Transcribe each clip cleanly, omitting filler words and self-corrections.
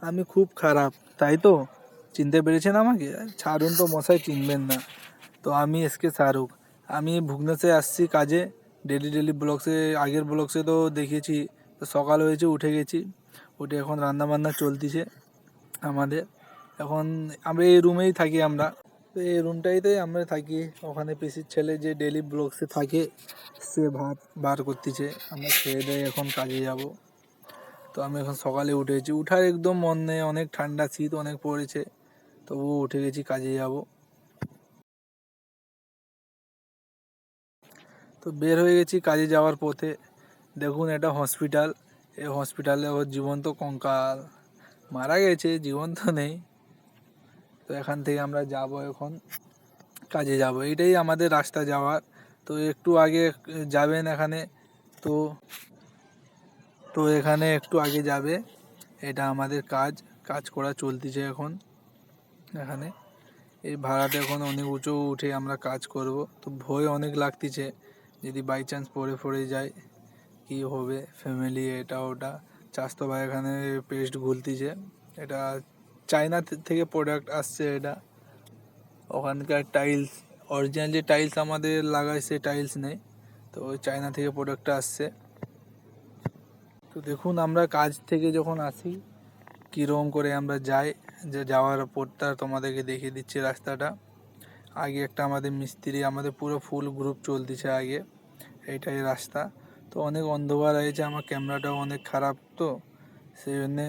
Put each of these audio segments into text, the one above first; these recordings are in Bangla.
আমি খুব খারাপ, তাই তো? চিনতে পেরেছেন আমাকে? ছাড়ুন তো মশাই, চিনবেন না তো? আমি এসকে শাহরুখ। আমি ভুবনেশ্বরে আসছি কাজে। ডেলি ডেলি ব্লগসে, আগের ব্লগসে তো দেখিয়েছি। তো সকাল হয়েছে, উঠে গেছি। উঠে এখন রান্না বান্না চলতিছে আমাদের। এখন আমরা এই রুমেই থাকি আমরা। তো এই রুমটাইতে আমরা থাকি। ওখানে পিসির ছেলে যে ডেলি ব্লগসে থাকে, সে ভাত বার করতেছে। আমরা খেয়ে দিয়ে এখন কাজে যাব। তো আমি এখন সকালে উঠেছি, উঠার একদম মন নেই, অনেক ঠান্ডা, শীত অনেক পড়েছে, তবুও উঠে গেছি, কাজে যাব। তো বের হয়ে গেছি কাজে যাওয়ার পথে। দেখুন, এটা হসপিটাল। এই হসপিটালে ওর জীবন্ত কঙ্কাল মারা গেছে, জীবন্ত নেই। তো এখান থেকে আমরা যাব, এখন কাজে যাব। এটাই আমাদের রাস্তা যাওয়ার। তো একটু আগে যাবেন এখানে। তো তো এখানে একটু আগে যাবে। এটা আমাদের কাজ, কাজ করা চলতেছে এখন এখানে। এই ভাড়াটা এখন অনেক উঁচু উঠে আমরা কাজ করব। তো ভয় অনেক লাগতেছে, যদি বাই চান্স পড়ে পড়ে যায় কি হবে, ফ্যামিলি এটা ওটা। চাষতো ভাই এখানে পেস্ট ঘুলতিছে। এটা চায়না থেকে প্রোডাক্ট আসছে এটা। ওখানকার টাইলস, অরিজিনাল যে টাইলস আমাদের লাগায় সে টাইলস নেই, তো ওই চায়না থেকে প্রোডাক্টটা আসছে। তো দেখুন, আমরা কাজ থেকে যখন আসি কীরকম করে আমরা যাই, যে যাওয়ার পরটা তোমাদেরকে দেখিয়ে দিচ্ছি রাস্তাটা। আগে একটা আমাদের মিস্ত্রি, আমাদের পুরো ফুল গ্রুপ চলতেছে আগে। এইটাই রাস্তা। তো অনেক অন্ধকার হয়েছে, আমার ক্যামেরাটাও অনেক খারাপ, তো সেই জন্যে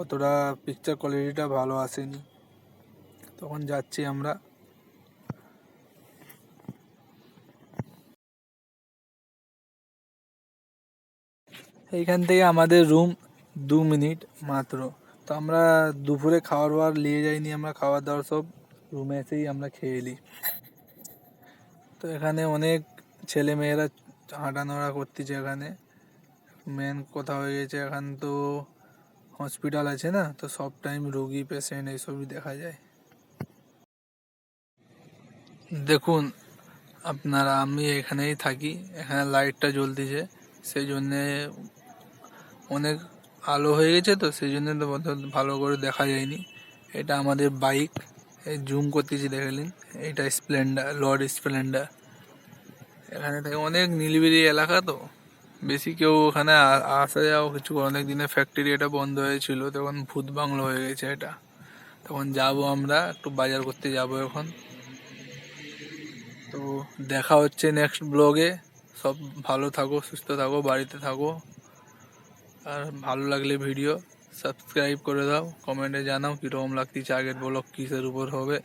অতটা পিকচার কোয়ালিটিটা ভালো আসেনি। তখন যাচ্ছি আমরা। এইখান থেকে আমাদের রুম 2 মিনিট মাত্র। তো আমরা দুপুরে খাবার নিয়ে যাইনি, আমরা খাবার দাবার সব রুমে এসেই আমরা খেয়ে নিই। তো এখানে অনেক ছেলে মেয়েরা হাঁটানোড়া করতেছে এখানে। মেন কথা হয়ে গেছে, এখান তো হসপিটাল আছে না, তো সব টাইম রোগী পেশেন্ট এইসবই দেখা যায়। দেখুন আপনারা, আমি এখানেই থাকি, এখানে লাইটটা জ্বলতেছে, সেই জন্যে অনেক আলো হয়ে গেছে, তো সেই জন্য তো ভালো করে দেখা যায়নি। এটা আমাদের বাইক, এই জুম করতেছি দেখলেন। এটা স্প্লেন্ডার, লর্ড স্প্লেন্ডার। এখানে থেকে অনেক নিরিবিলি এলাকা, তো বেশি কেউ ওখানে আসা যাওয়া কিছু। অনেক দিনে ফ্যাক্টরি এটা বন্ধ হয়েছিল, তখন ভূত বাংলো হয়ে গেছে এটা। তখন যাব, আমরা একটু বাজার করতে যাব এখন। তো দেখা হচ্ছে নেক্সট ব্লগে। সব ভালো থাকো, সুস্থ থাকো, বাড়িতে থাকো। আর ভালো লাগলে ভিডিও সাবস্ক্রাইব করে দাও, কমেন্টে জানাও কীরকম লাগতেছে আগের ব্লগ কিসের উপর হবে।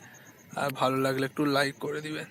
আর ভালো লাগলে একটু লাইক করে দিবেন।